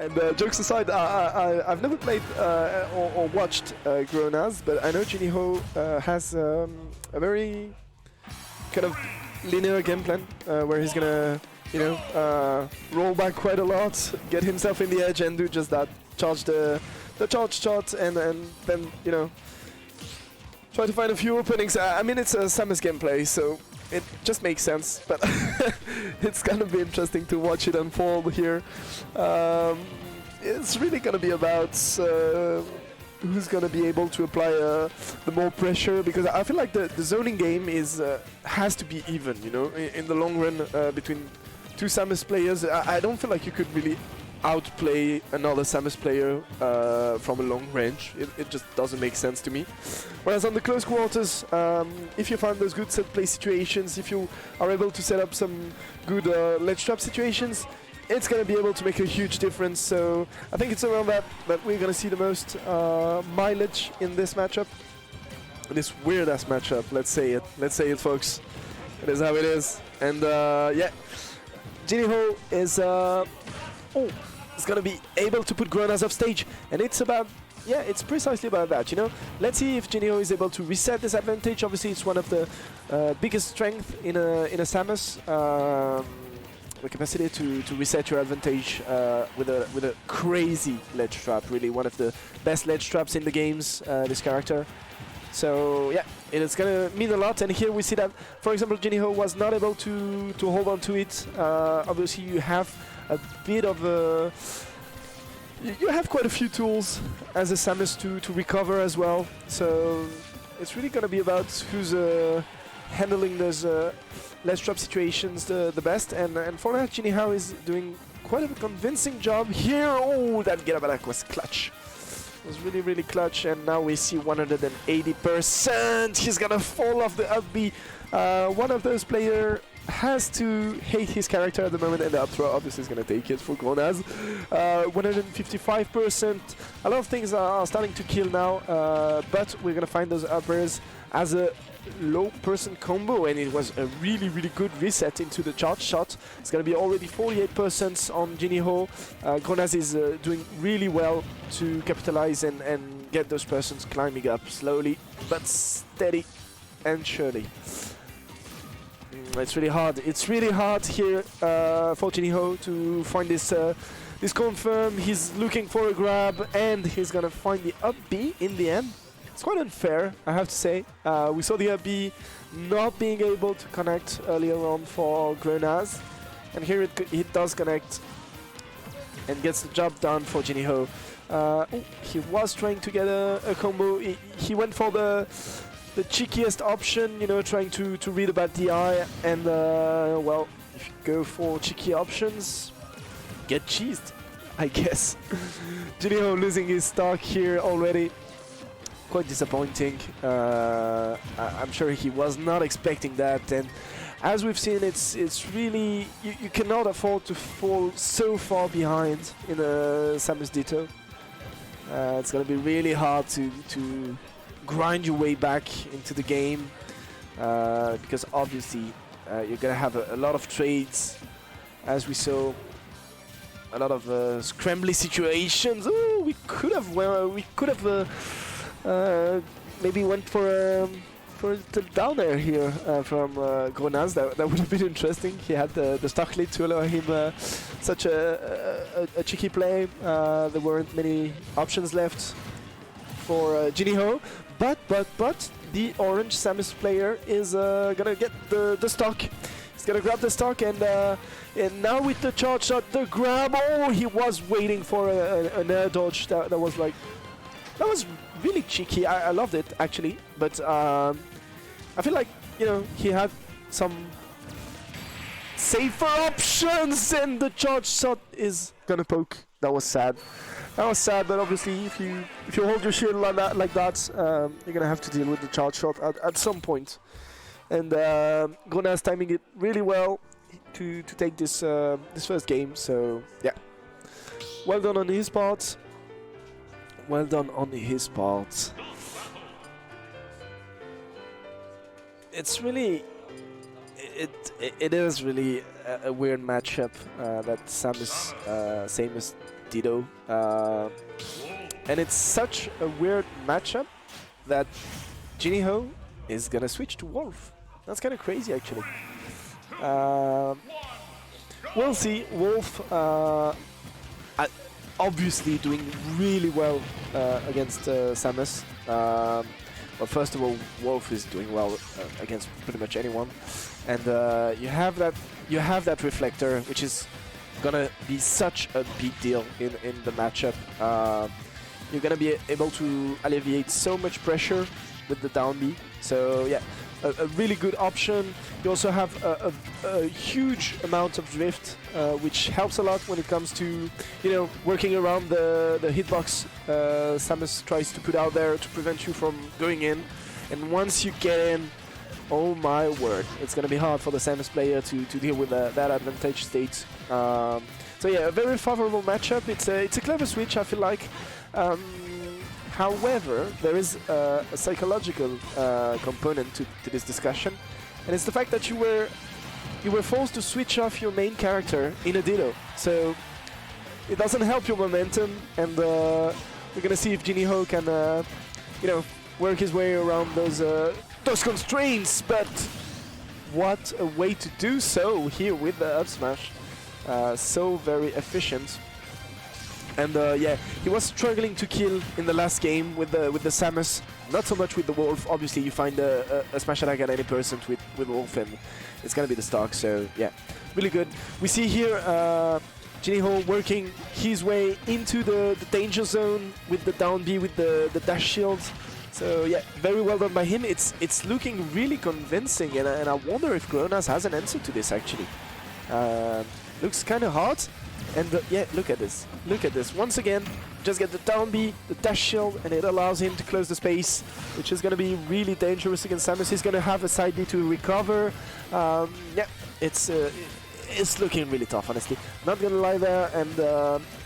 And jokes aside, I've never played or watched Gronaz, but I know Djinihow has a very kind of linear game plan where he's gonna, roll back quite a lot, get himself in the edge, and do just that, charge the charge shot, and then try to find a few openings. I mean, it's a Samus gameplay, so it just makes sense, but it's gonna be interesting to watch it unfold here. It's really gonna be about who's gonna be able to apply the more pressure, because I feel like the zoning game has to be even, in the long run between two Samus players. I don't feel like you could really outplay another Samus player from a long range. It just doesn't make sense to me. Whereas on the close quarters, if you find those good set play situations, if you are able to set up some good ledge trap situations, it's going to be able to make a huge difference. So I think it's around that we're going to see the most mileage in this matchup. This weird-ass matchup, let's say it, folks. It is how it is. And yeah, Djinihow is is going to be able to put Gronaz off stage, and it's about, yeah, it's precisely about that, Let's see if Djinihow is able to reset this advantage. Obviously, it's one of the biggest strengths in a Samus, the capacity to reset your advantage with a crazy ledge trap. Really, one of the best ledge traps in the games. This character. So yeah, it's gonna mean a lot. And here we see that, for example, Djinihow was not able to hold on to it. Obviously, you have a bit of a... You have quite a few tools as a Samus to recover as well. So it's really gonna be about who's handling those ledge trap situations the best. And for that, Djinihow is doing quite a convincing job here. Oh, that get up attack was clutch. It was really, really clutch, and now we see 180%. He's gonna fall off the up B. One of those players has to hate his character at the moment, and the up throw obviously is gonna take it for Gronaz. 155%. A lot of things are starting to kill now, but we're gonna find those uppers as a low person combo, and it was a really, really good reset into the charge shot. It's gonna be already 48% on Djinihow. Gronaz is doing really well to capitalize and get those persons climbing up slowly but steady and surely. It's really hard. It's really hard here for Djinihow to find this confirm. He's looking for a grab, and he's gonna find the up B in the end. It's quite unfair, I have to say. We saw the up B not being able to connect earlier on for Gronaz, and here it does connect and gets the job done for Djinihow. He was trying to get a combo. He went for the cheekiest option, trying to read about the eye, and well, if you go for cheeky options, get cheesed, I guess. Djinihow losing his stock here already. Quite disappointing. I'm sure he was not expecting that, and as we've seen, it's really, you cannot afford to fall so far behind in a Samus Ditto. It's gonna be really hard to grind your way back into the game, because obviously you're gonna have a lot of trades, as we saw, a lot of scrambly situations. Oh, we could have maybe went for the down air here from Gronaz. That would have been interesting. He had the stock lead to allow him such a cheeky play. There weren't many options left for Djinihow, but the orange Samus player is gonna get the stock. He's gonna grab the stock, and now with the charge shot, the grab. Oh, he was waiting for an air dodge. That was really cheeky. I loved it actually, but I feel like he had some safer options, and the charge shot is gonna poke. That was sad. That was sad, but obviously if you hold your shield like that, you're gonna have to deal with the charge shot at some point. And Gronaz timing it really well to take this first game. So yeah, well done on his part. Well done on his part. It's really, it is really a weird matchup that Samus Ditto. And it's such a weird matchup that Djinihow is gonna switch to Wolf. That's kind of crazy, actually. We'll see. Wolf obviously doing really well against Samus. Well, first of all, Wolf is doing well against pretty much anyone, and you have that reflector, which is gonna be such a big deal in the matchup. You're gonna be able to alleviate so much pressure with the down B. So yeah, a really good option. You also have a huge amount of drift, which helps a lot when it comes to, you know, working around the hitbox Samus tries to put out there to prevent you from going in. And once you get in, oh my word, it's gonna be hard for the Samus player to deal with that advantage state. So yeah, a very favorable matchup. It's a clever switch, I feel like. However, there is a psychological component to this discussion, and it's the fact that you were forced to switch off your main character in a Ditto. So it doesn't help your momentum, and we're gonna see if Djinihow can, you know, work his way around those constraints. But what a way to do so here with the up smash! So very efficient. And yeah, he was struggling to kill in the last game with the Samus, not so much with the Wolf. Obviously, you find a smash attack at any percent with Wolf, and it's gonna be the stock. So yeah, really good. We see here Djinihow working his way into the danger zone with the down B, with the dash shield. So yeah, very well done by him. It's looking really convincing, and I wonder if Gronaz has an answer to this actually. Looks kind of hard. And yeah, look at this. Look at this. Once again, just get the down B, the dash shield, and it allows him to close the space, which is going to be really dangerous against Samus. He's going to have a side B to recover. Yeah, it's looking really tough, honestly. Not going to lie there. And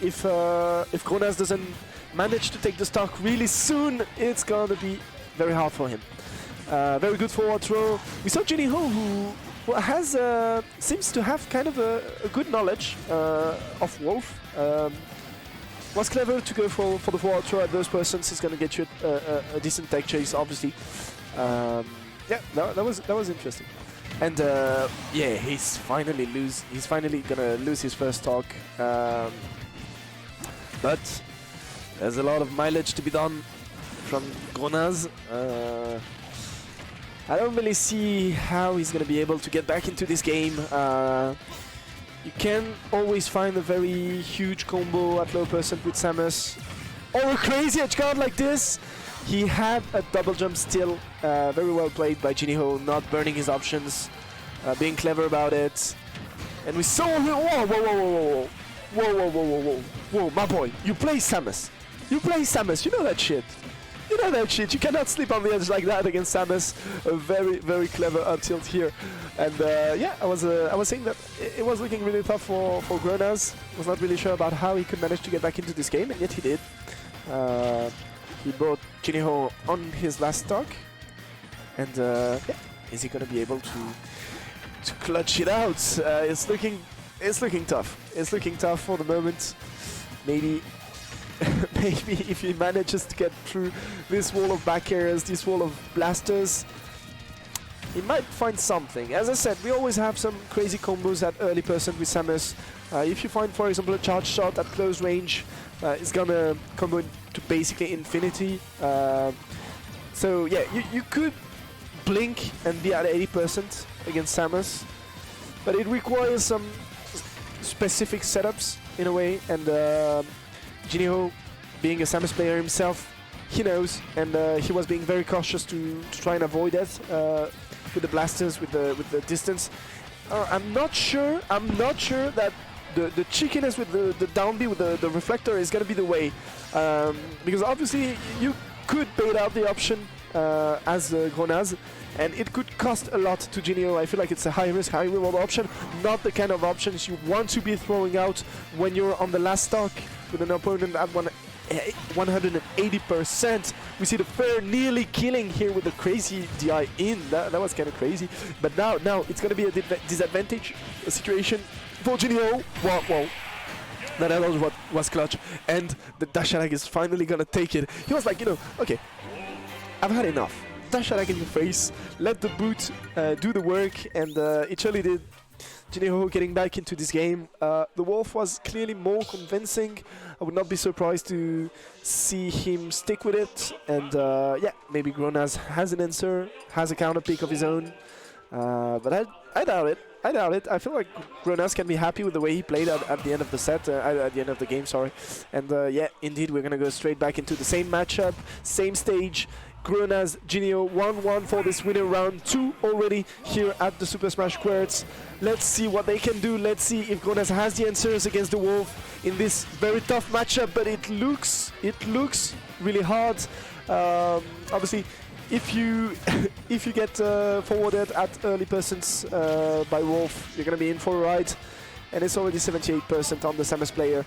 if Gronaz doesn't manage to take the stock really soon, it's going to be very hard for him. Very good forward throw. We saw Djinihow, who has seems to have kind of a good knowledge of Wolf. Was clever to go for the forward throw at those persons. He's going to get you a decent tech chase, obviously. Yeah, that was interesting. And yeah, he's finally gonna lose his first stock. But there's a lot of mileage to be done from Gronaz. I don't really see how he's going to be able to get back into this game. You can always find a very huge combo at low percent with Samus. Or a crazy edge guard like this. He had a double jump still. Very well played by Djinihow, not burning his options, being clever about it. And we saw him. Whoa, my boy, you play Samus. You play Samus, you know that shit. You know that shit, you cannot sleep on the edge like that against Samus. A very, very clever up tilt here. And yeah, I was saying that it was looking really tough for Gronaz. Was not really sure about how he could manage to get back into this game, and yet he did. He brought Djinihow on his last stock. And yeah, is he going to be able to clutch it out? It's looking tough. It's looking tough for the moment. Maybe if he manages to get through this wall of back airs, this wall of blasters, he might find something. As I said, we always have some crazy combos at early percent with Samus. If you find, for example, a charge shot at close range, it's gonna combo to basically infinity. So yeah, you could blink and be at 80% against Samus, but it requires some specific setups in a way, and Djinihow, being a Samus player himself, he knows, and he was being very cautious to try and avoid that with the blasters, with the distance. I'm not sure that the cheekiness with the down B with the reflector is going to be the way, because obviously you could bait out the option as Gronaz, and it could cost a lot to Djinihow. I feel like it's a high risk, high reward option, not the kind of options you want to be throwing out when you're on the last stock with an opponent at 180%. We see the fair nearly killing here with the crazy DI in. That was kind of crazy. But now it's going to be a disadvantage situation for Djinihow. Whoa. That dodge was clutch, and the dash attack is finally gonna take it. He was like, you know, okay, I've had enough. Dash attack in your face, let the boot do the work, and it surely did. Djinihow getting back into this game. The Wolf was clearly more convincing. I would not be surprised to see him stick with it. And yeah, maybe Gronaz has an answer, has a counter pick of his own. But I doubt it. I doubt it. I feel like Gronaz can be happy with the way he played at the end of the set, at the end of the game, sorry. And yeah, indeed, we're going to go straight back into the same matchup, same stage. Gronaz, Djinihow, 1-1 for this winner, round 2 already here at the Super Smash QWERTZ. Let's see what they can do. Let's see if Gronaz has the answers against the Wolf in this very tough matchup, but it looks really hard. Obviously, if you if you get forwarded at early percents by Wolf, you're gonna be in for a ride, and it's already 78% on the Samus player.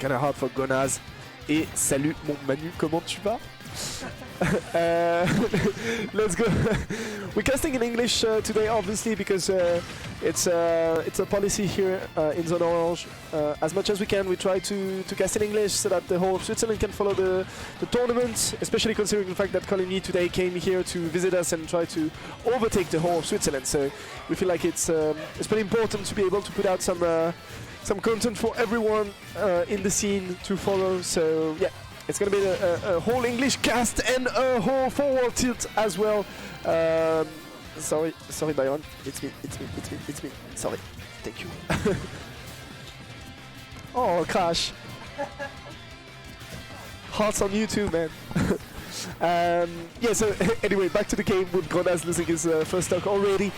Kinda hard for Gronaz. Et salut mon Manu, comment tu vas? Let's go. We're casting in English today, obviously, because it's a policy here in Zone Orange. As much as we can, we try to cast in English so that the whole of Switzerland can follow the tournament, especially considering the fact that Coligny today came here to visit us and try to overtake the whole of Switzerland. So we feel like it's pretty important to be able to put out some content for everyone in the scene to follow. So yeah. It's gonna be a whole English cast and a whole forward tilt as well. Sorry, Byron. It's me. Sorry. Thank you. Oh, Crash. Hearts on you too, man. Yeah, so anyway, back to the game with Gronaz losing his first stock already.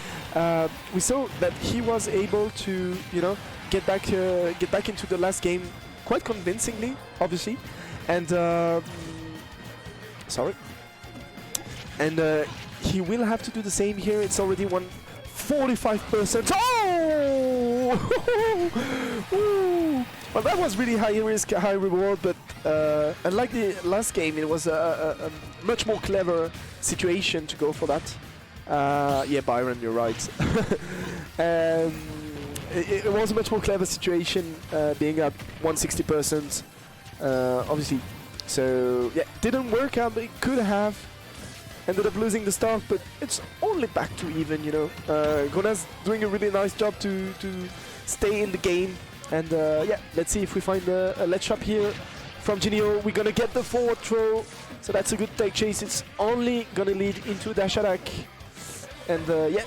We saw that he was able to, you know, get back into the last game quite convincingly, obviously. And sorry, and he will have to do the same here. It's already 145%. Oh! Well, that was really high risk, high reward. But unlike the last game, it was a much more clever situation to go for that. Yeah, Byron, you're right. It was a much more clever situation, being at 160%. Obviously, so yeah, didn't work out, but it could have. Ended up losing the start, but it's only back to even, you know. Gronaz doing a really nice job to stay in the game, and yeah, let's see if we find a ledge trap here from Djinihow. We're gonna get the forward throw, so that's a good take chase. It's only gonna lead into dash attack, and yeah,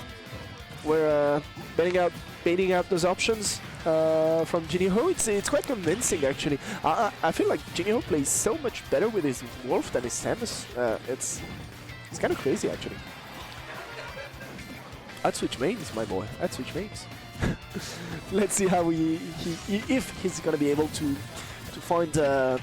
we're baiting out those options. From Djinihow, it's quite convincing actually. I feel like Djinihow plays so much better with his Wolf than his Samus. It's kind of crazy actually. I'd switch mains, my boy. I'd switch mains. Let's see how if he's gonna be able to find a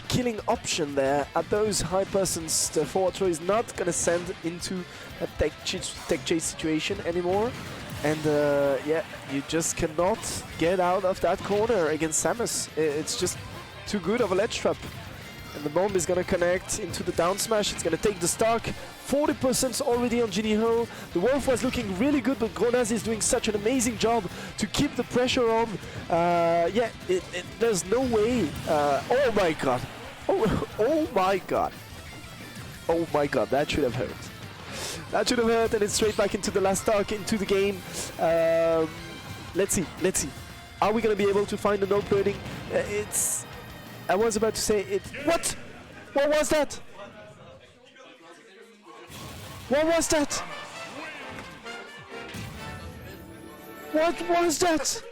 killing option there at those high persons. The forward throw is not gonna send into a tech chase situation anymore. And yeah, you just cannot get out of that corner against Samus. It's just too good of a ledge trap. And the bomb is gonna connect into the down smash. It's gonna take the stock. 40% already on Djinihow. The Wolf was looking really good, but Gronaz is doing such an amazing job to keep the pressure on. Yeah, there's no way. Oh my god. Oh my god. Oh my god, that should have hurt. That should have hurt, and it's straight back into the last stock, into the game. Let's see. Are we going to be able to find a node burning? I was about to say it. What? What was that? What was that? What was that?